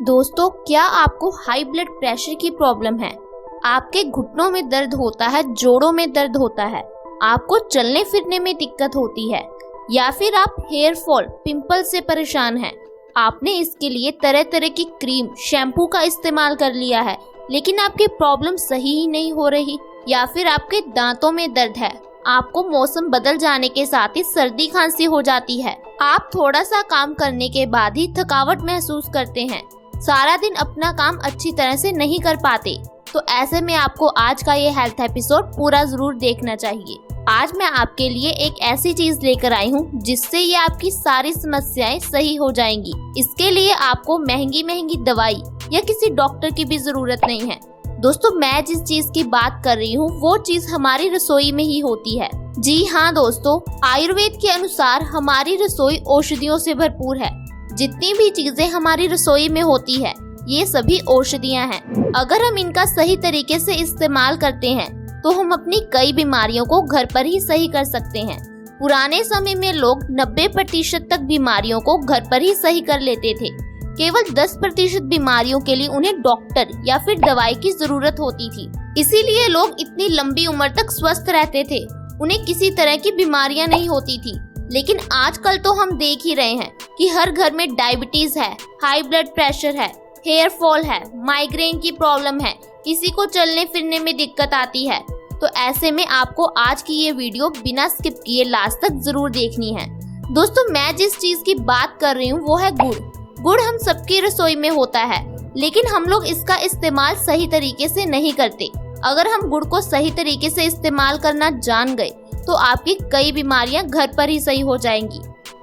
दोस्तों, क्या आपको हाई ब्लड प्रेशर की प्रॉब्लम है? आपके घुटनों में दर्द होता है, जोड़ों में दर्द होता है, आपको चलने फिरने में दिक्कत होती है, या फिर आप हेयर फॉल, पिंपल से परेशान हैं? आपने इसके लिए तरह तरह की क्रीम, शैम्पू का इस्तेमाल कर लिया है, लेकिन आपकी प्रॉब्लम सही ही नहीं हो रही। या फिर आपके दांतों में दर्द है, आपको मौसम बदल जाने के साथ ही सर्दी खांसी हो जाती है, आप थोड़ा सा काम करने के बाद ही थकावट महसूस करते हैं, सारा दिन अपना काम अच्छी तरह से नहीं कर पाते, तो ऐसे में आपको आज का ये हेल्थ एपिसोड पूरा जरूर देखना चाहिए। आज मैं आपके लिए एक ऐसी चीज लेकर आई हूँ जिससे ये आपकी सारी समस्याएं सही हो जाएंगी। इसके लिए आपको महंगी महंगी दवाई या किसी डॉक्टर की भी जरूरत नहीं है। दोस्तों, मैं जिस चीज की बात कर रही हूँ वो चीज हमारी रसोई में ही होती है। जी हाँ दोस्तों, आयुर्वेद के अनुसार हमारी रसोई औषधियों से भरपूर है। जितनी भी चीजें हमारी रसोई में होती है ये सभी औषधियाँ हैं। अगर हम इनका सही तरीके से इस्तेमाल करते हैं तो हम अपनी कई बीमारियों को घर पर ही सही कर सकते हैं। पुराने समय में लोग 90% तक बीमारियों को घर पर ही सही कर लेते थे। केवल 10% बीमारियों के लिए उन्हें डॉक्टर या फिर दवाई की जरूरत होती थी। इसीलिए लोग इतनी लंबी उम्र तक स्वस्थ रहते थे, उन्हें किसी तरह की बीमारियां नहीं होती थी। लेकिन आजकल तो हम देख ही रहे हैं कि हर घर में डायबिटीज है, हाई ब्लड प्रेशर है, हेयर फॉल है, माइग्रेन की प्रॉब्लम है, किसी को चलने फिरने में दिक्कत आती है। तो ऐसे में आपको आज की ये वीडियो बिना स्किप किए लास्ट तक जरूर देखनी है। दोस्तों, मैं जिस चीज की बात कर रही हूँ वो है गुड़। गुड़ हम सबकी रसोई में होता है, लेकिन हम लोग इसका इस्तेमाल सही तरीके से नहीं करते। अगर हम गुड़ को सही तरीके से इस्तेमाल करना जान गए तो आपकी कई बीमारियां घर पर ही सही हो जाएंगी।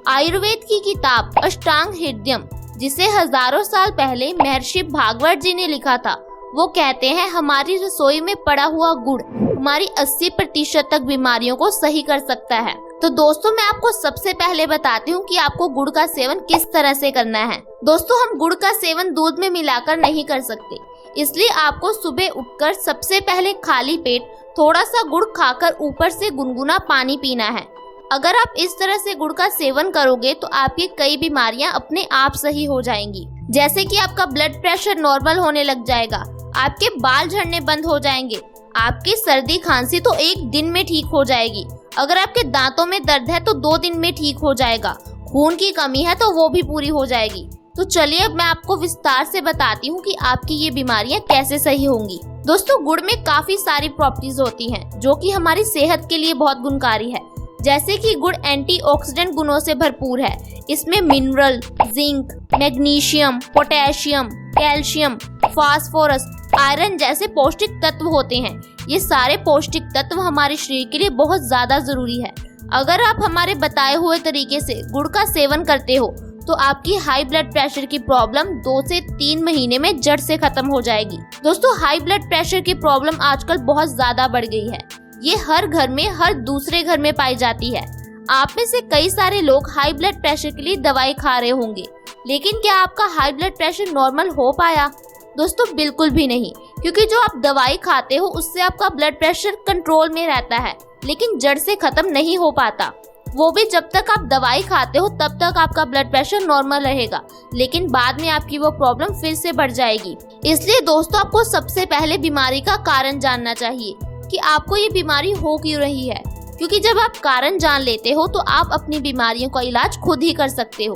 आयुर्वेद की किताब अष्टांग हृदयम, जिसे हजारों साल पहले महर्षि भागवत जी ने लिखा था, वो कहते हैं हमारी रसोई में पड़ा हुआ गुड़ हमारी 80% तक बीमारियों को सही कर सकता है। तो दोस्तों, मैं आपको सबसे पहले बताती हूँ कि आपको गुड़ का सेवन किस तरह से करना है। दोस्तों, हम गुड़ का सेवन दूध में मिलाकर नहीं कर सकते, इसलिए आपको सुबह उठकर सबसे पहले खाली पेट थोड़ा सा गुड़ खाकर ऊपर से गुनगुना पानी पीना है। अगर आप इस तरह से गुड़ का सेवन करोगे तो आपकी कई बीमारियां अपने आप सही हो जाएंगी। जैसे कि आपका ब्लड प्रेशर नॉर्मल होने लग जाएगा, आपके बाल झड़ने बंद हो जाएंगे, आपकी सर्दी खांसी तो एक दिन में ठीक हो जाएगी, अगर आपके दांतों में दर्द है तो 2 दिन में ठीक हो जाएगा, खून की कमी है तो वो भी पूरी हो जाएगी। तो चलिए अब मैं आपको विस्तार से बताती हूँ कि आपकी ये बीमारियां कैसे सही होंगी। दोस्तों, गुड़ में काफी सारी प्रॉपर्टीज होती हैं जो कि हमारी सेहत के लिए बहुत गुणकारी है। जैसे कि गुड़ एंटीऑक्सीडेंट गुणों से भरपूर है। इसमें mineral, zinc, magnesium, potassium, calcium, phosphorus, iron जैसे पौष्टिक तत्व होते हैं। ये सारे पौष्टिक तत्व हमारे शरीर के लिए बहुत ज्यादा जरूरी है। अगर आप हमारे बताए हुए तरीके से गुड़ का सेवन करते हो तो आपकी हाई ब्लड प्रेशर की प्रॉब्लम 2 से 3 महीने में जड़ से खत्म हो जाएगी। दोस्तों, हाई ब्लड प्रेशर की प्रॉब्लम आजकल बहुत ज्यादा बढ़ गई है। ये हर घर में, हर दूसरे घर में पाई जाती है। आप में से कई सारे लोग हाई ब्लड प्रेशर के लिए दवाई खा रहे होंगे, लेकिन क्या आपका हाई ब्लड प्रेशर नॉर्मल हो पाया? दोस्तों, बिल्कुल भी नहीं, क्योंकि जो आप दवाई खाते हो उससे आपका ब्लड प्रेशर कंट्रोल में रहता है, लेकिन जड़ से खत्म नहीं हो पाता। वो भी जब तक आप दवाई खाते हो तब तक आपका ब्लड प्रेशर नॉर्मल रहेगा, लेकिन बाद में आपकी वो प्रॉब्लम फिर से बढ़ जाएगी। इसलिए दोस्तों, आपको सबसे पहले बीमारी का कारण जानना चाहिए कि आपको ये बीमारी हो क्यों रही है, क्योंकि जब आप कारण जान लेते हो तो आप अपनी बीमारियों का इलाज खुद ही कर सकते हो।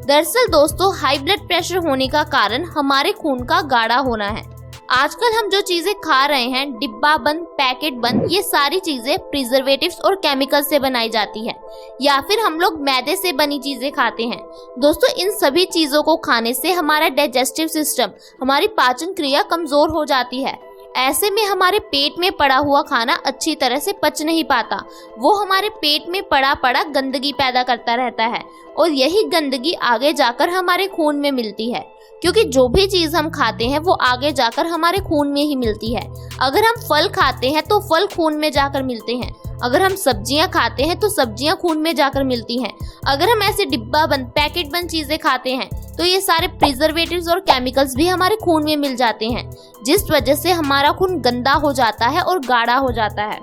दरअसल दोस्तों, हाई ब्लड प्रेशर होने का कारण हमारे खून का गाढ़ा होना है। आजकल हम जो चीजें खा रहे हैं, डिब्बा बंद, पैकेट बंद, ये सारी चीजें प्रिजर्वेटिव्स और केमिकल से बनाई जाती है, या फिर हम लोग मैदे से बनी चीजें खाते हैं। दोस्तों, इन सभी चीजों को खाने से हमारा डाइजेस्टिव सिस्टम, हमारी पाचन क्रिया कमजोर हो जाती है। ऐसे में हमारे पेट में पड़ा हुआ खाना अच्छी तरह से पच नहीं पाता, वो हमारे पेट में पड़ा पड़ा गंदगी पैदा करता रहता है, और यही गंदगी आगे जाकर हमारे खून में मिलती है, क्योंकि जो भी चीज हम खाते हैं वो आगे जाकर हमारे खून में ही मिलती है। अगर हम फल खाते हैं तो फल खून में जाकर मिलते हैं, अगर हम सब्जियां खाते हैं तो सब्जियां खून में जाकर मिलती हैं। अगर हम ऐसे डिब्बा बंद, पैकेट बंद चीजें खाते हैं तो ये सारे प्रिजर्वेटिव्स और केमिकल्स भी हमारे खून में मिल जाते हैं, जिस वजह से हमारा खून गंदा हो जाता है और गाढ़ा हो जाता है।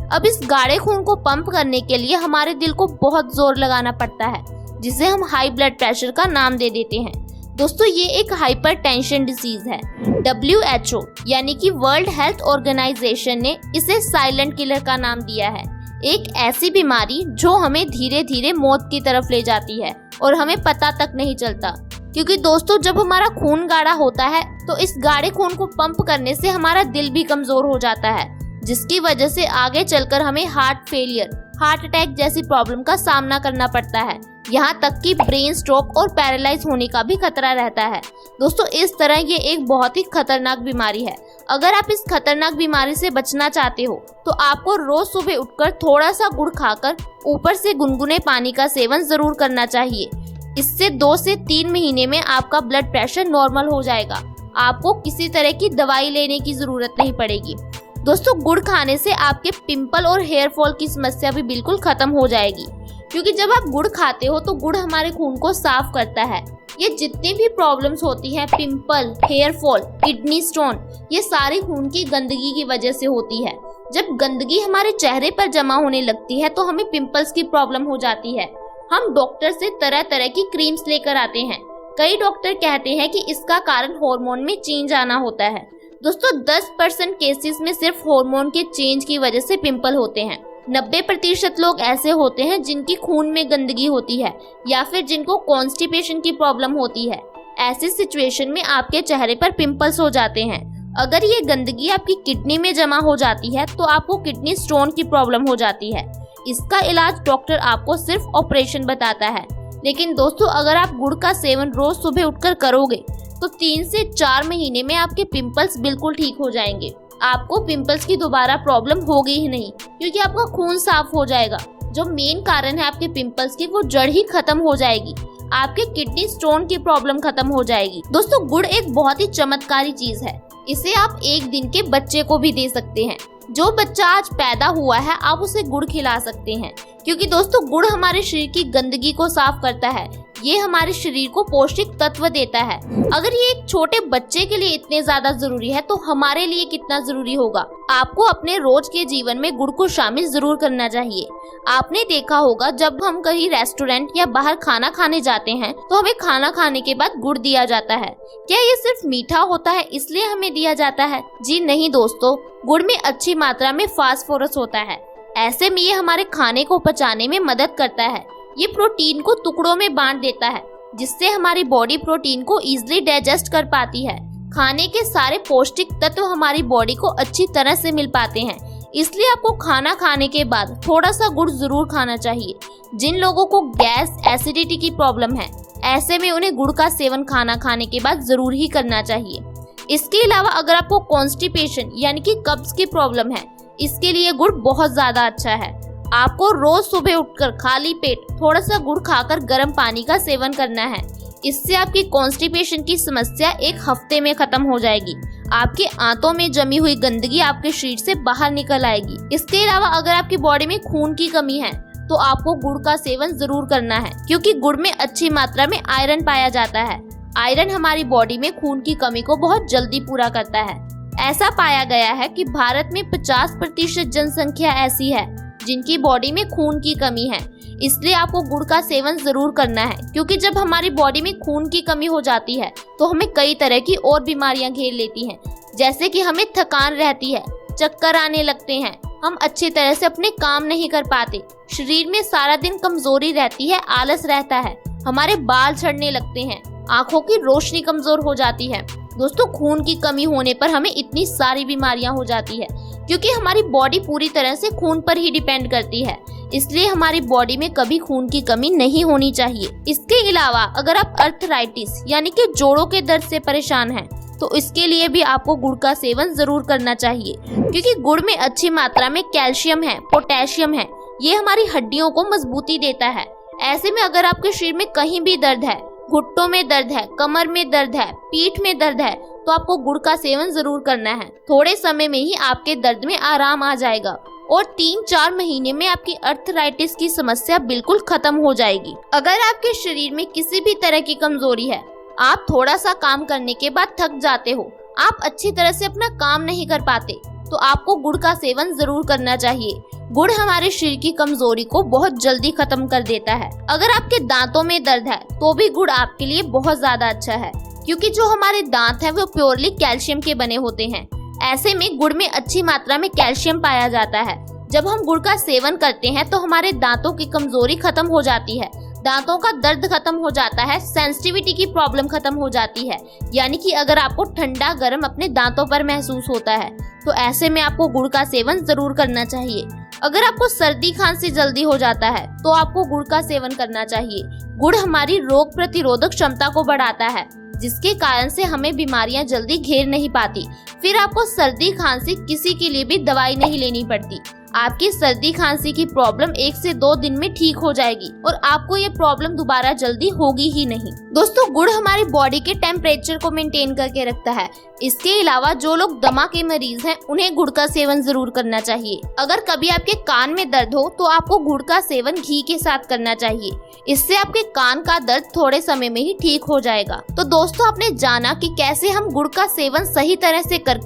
अब इस गाढ़े खून को पंप करने के लिए हमारे दिल को बहुत जोर लगाना पड़ता है, जिसे हम हाई ब्लड प्रेशर का नाम दे देते हैं। दोस्तों ये एक हाइपरटेंशन डिजीज है। WHO यानी कि वर्ल्ड हेल्थ ऑर्गेनाइजेशन ने इसे साइलेंट किलर का नाम दिया है। एक ऐसी बीमारी जो हमें धीरे धीरे मौत की तरफ ले जाती है और हमें पता तक नहीं चलता। क्योंकि दोस्तों जब हमारा खून गाढ़ा होता है तो इस गाढ़े खून को पंप करने से हमारा दिल भी कमजोर हो जाता है, जिसकी वजह से आगे चलकर हमें हार्ट फेलियर, हार्ट अटैक जैसी प्रॉब्लम का सामना करना पड़ता है। यहाँ तक कि ब्रेन स्ट्रोक और पैरालाइज होने का भी खतरा रहता है। दोस्तों इस तरह ये एक बहुत ही खतरनाक बीमारी है। अगर आप इस खतरनाक बीमारी से बचना चाहते हो तो आपको रोज सुबह उठकर थोड़ा सा गुड़ खाकर ऊपर से गुनगुने पानी का सेवन जरूर करना चाहिए। इससे 2 से 3 महीने में आपका ब्लड प्रेशर नॉर्मल हो जाएगा। आपको किसी तरह की दवाई लेने की जरूरत नहीं पड़ेगी। दोस्तों गुड़ खाने से आपके पिंपल और हेयर फॉल की समस्या भी बिल्कुल खत्म हो जाएगी, क्योंकि जब आप गुड़ खाते हो तो गुड़ हमारे खून को साफ करता है। ये जितनी भी प्रॉब्लम्स होती हैं, pimple, hair fall, kidney stone, ये सारी खून की गंदगी की वजह से होती है। जब गंदगी हमारे चेहरे पर जमा होने लगती है तो हमें पिंपल्स की प्रॉब्लम हो जाती है। हम डॉक्टर से तरह तरह की क्रीम्स लेकर आते हैं। कई डॉक्टर कहते हैं कि इसका कारण हार्मोन में चेंज आना होता है। दोस्तों 10% केसेस में सिर्फ हार्मोन के चेंज की वजह से पिंपल होते हैं। 90% लोग ऐसे होते हैं जिनकी खून में गंदगी होती है या फिर जिनको कॉन्स्टिपेशन की प्रॉब्लम होती है। ऐसी सिचुएशन में आपके चेहरे पर पिंपल्स हो जाते हैं। अगर ये गंदगी आपकी किडनी में जमा हो जाती है तो आपको किडनी स्टोन की प्रॉब्लम हो जाती है। इसका इलाज डॉक्टर आपको सिर्फ ऑपरेशन बताता है। लेकिन दोस्तों अगर आप गुड़ का सेवन रोज सुबह उठकर करोगे तो 3 से 4 महीने में आपके पिंपल्स बिल्कुल ठीक हो जाएंगे। आपको पिंपल्स की दोबारा प्रॉब्लम होगी ही नहीं, क्योंकि आपका खून साफ हो जाएगा। जो मेन कारण है आपके पिंपल्स की वो जड़ ही खत्म हो जाएगी। आपके किडनी स्टोन की प्रॉब्लम खत्म हो जाएगी। दोस्तों गुड़ एक बहुत ही चमत्कारी चीज है। इसे आप 1 दिन के बच्चे को भी दे सकते हैं। जो बच्चा आज पैदा हुआ है आप उसे गुड़ खिला सकते हैं, क्योंकि दोस्तों गुड़ हमारे शरीर की गंदगी को साफ करता है। ये हमारे शरीर को पौष्टिक तत्व देता है। अगर ये एक छोटे बच्चे के लिए इतने ज्यादा जरूरी है तो हमारे लिए कितना जरूरी होगा। आपको अपने रोज के जीवन में गुड़ को शामिल जरूर करना चाहिए। आपने देखा होगा जब हम कहीं रेस्टोरेंट या बाहर खाना खाने जाते हैं तो हमें खाना खाने के बाद गुड़ दिया जाता है। क्या ये सिर्फ मीठा होता है इसलिए हमें दिया जाता है? जी नहीं दोस्तों, गुड़ में अच्छी मात्रा में फास्फोरस होता है। ऐसे में ये हमारे खाने को पचाने में मदद करता है। ये प्रोटीन को टुकड़ों में बांट देता है, जिससे हमारी बॉडी प्रोटीन को इजीली डाइजेस्ट कर पाती है। खाने के सारे पौष्टिक तत्व हमारी बॉडी को अच्छी तरह से मिल पाते हैं। इसलिए आपको खाना खाने के बाद थोड़ा सा गुड़ जरूर खाना चाहिए। जिन लोगों को गैस, एसिडिटी की प्रॉब्लम है, ऐसे में उन्हें गुड़ का सेवन खाना खाने के बाद जरूर ही करना चाहिए। इसके अलावा अगर आपको कॉन्स्टिपेशन यानी कि कब्ज की प्रॉब्लम है, इसके लिए गुड़ बहुत ज्यादा अच्छा है। आपको रोज सुबह उठकर खाली पेट थोड़ा सा गुड़ खाकर गर्म पानी का सेवन करना है। इससे आपकी कॉन्स्टिपेशन की समस्या 1 हफ्ते में खत्म हो जाएगी। आपके आंतों में जमी हुई गंदगी आपके शरीर से बाहर निकल आएगी। इसके अलावा अगर आपकी बॉडी में खून की कमी है तो आपको गुड़ का सेवन जरूर करना है, क्योंकि गुड़ में अच्छी मात्रा में आयरन पाया जाता है। आयरन हमारी बॉडी में खून की कमी को बहुत जल्दी पूरा करता है। ऐसा पाया गया है कि भारत में 50% जनसंख्या ऐसी है जिनकी बॉडी में खून की कमी है। इसलिए आपको गुड़ का सेवन जरूर करना है, क्योंकि जब हमारी बॉडी में खून की कमी हो जाती है तो हमें कई तरह की और बीमारियां घेर लेती हैं, जैसे कि हमें थकान रहती है, चक्कर आने लगते हैं, हम अच्छी तरह से अपने काम नहीं कर पाते, शरीर में सारा दिन कमजोरी रहती है, आलस रहता है, हमारे बाल झड़ने लगते हैं, आंखों की रोशनी कमजोर हो जाती है। दोस्तों खून की कमी होने पर हमें इतनी सारी बीमारियां हो जाती है, क्योंकि हमारी बॉडी पूरी तरह से खून पर ही डिपेंड करती है। इसलिए हमारी बॉडी में कभी खून की कमी नहीं होनी चाहिए। इसके अलावा अगर आप अर्थराइटिस यानी कि जोड़ों के दर्द से परेशान हैं, तो इसके लिए भी आपको गुड़ का सेवन जरूर करना चाहिए, क्योंकि गुड़ में अच्छी मात्रा में कैल्शियम है, पोटेशियम है। ये हमारी हड्डियों को मजबूती देता है। ऐसे में अगर आपके शरीर में कहीं भी दर्द है, घुटनों में दर्द है, कमर में दर्द है, पीठ में दर्द है, तो आपको गुड़ का सेवन जरूर करना है। थोड़े समय में ही आपके दर्द में आराम आ जाएगा और 3-4 महीने में आपकी अर्थराइटिस की समस्या बिल्कुल खत्म हो जाएगी। अगर आपके शरीर में किसी भी तरह की कमजोरी है, आप थोड़ा सा काम करने के बाद थक जाते हो, आप अच्छी तरह से अपना काम नहीं कर पाते, तो तो आपको गुड़ का सेवन जरूर करना चाहिए। गुड़ हमारे शरीर की कमजोरी को बहुत जल्दी खत्म कर देता है। अगर आपके दांतों में दर्द है तो भी गुड़ आपके लिए बहुत ज्यादा अच्छा है, क्योंकि जो हमारे दांत हैं वो प्योरली कैल्शियम के बने होते हैं। ऐसे में गुड़ में अच्छी मात्रा में कैल्शियम पाया जाता है। जब हम गुड़ का सेवन करते हैं तो हमारे दांतों की कमजोरी खत्म हो जाती है, दांतों का दर्द खत्म हो जाता है, सेंसिटिविटी की प्रॉब्लम खत्म हो जाती है। यानी कि अगर आपको ठंडा गर्म अपने दांतों पर महसूस होता है तो ऐसे में आपको गुड़ का सेवन जरूर करना चाहिए। अगर आपको सर्दी खांसी जल्दी हो जाता है तो आपको गुड़ का सेवन करना चाहिए। गुड़ हमारी रोग प्रतिरोधक क्षमता को बढ़ाता है, जिसके कारण से हमें बीमारियां जल्दी घेर नहीं पाती। फिर आपको सर्दी खांसी किसी के लिए भी दवाई नहीं लेनी पड़ती। आपकी सर्दी खांसी की प्रॉब्लम 1 से 2 दिन में ठीक हो जाएगी और आपको ये प्रॉब्लम दोबारा जल्दी होगी ही नहीं। दोस्तों, गुड़ हमारी बॉडी के टेम्परेचर को मेंटेन करके रखता है। इसके अलावा जो लोग दमा के मरीज हैं उन्हें गुड़ का सेवन जरूर करना चाहिए। अगर कभी आपके कान में दर्द हो तो आपको गुड़ का सेवन घी के साथ करना चाहिए। इससे आपके कान का दर्द थोड़े समय में ही ठीक हो जाएगा। तो दोस्तों, आपने जाना कि कैसे हम गुड़ का सेवन सही तरह से कर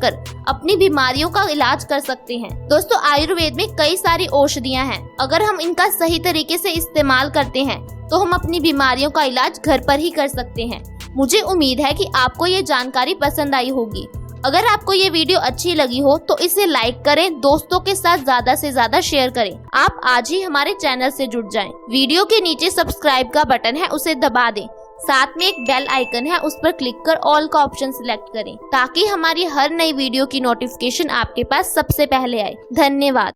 अपनी बीमारियों का इलाज कर सकते हैं। दोस्तों, आयुर्वेद में कई सारी औषधियां हैं। अगर हम इनका सही तरीके से इस्तेमाल करते हैं तो हम अपनी बीमारियों का इलाज घर पर ही कर सकते हैं। मुझे उम्मीद है कि आपको ये जानकारी पसंद आई होगी। अगर आपको ये वीडियो अच्छी लगी हो तो इसे लाइक करें, दोस्तों के साथ ज्यादा से ज्यादा शेयर करें। आप आज ही हमारे चैनल से जुड़ जाएं। वीडियो के नीचे सब्सक्राइब का बटन है, उसे दबा दें। साथ में एक बेल आइकन है, उस पर क्लिक कर ऑल का ऑप्शन सिलेक्ट करें, ताकि हमारी हर नई वीडियो की नोटिफिकेशन आपके पास सबसे पहले आए। धन्यवाद।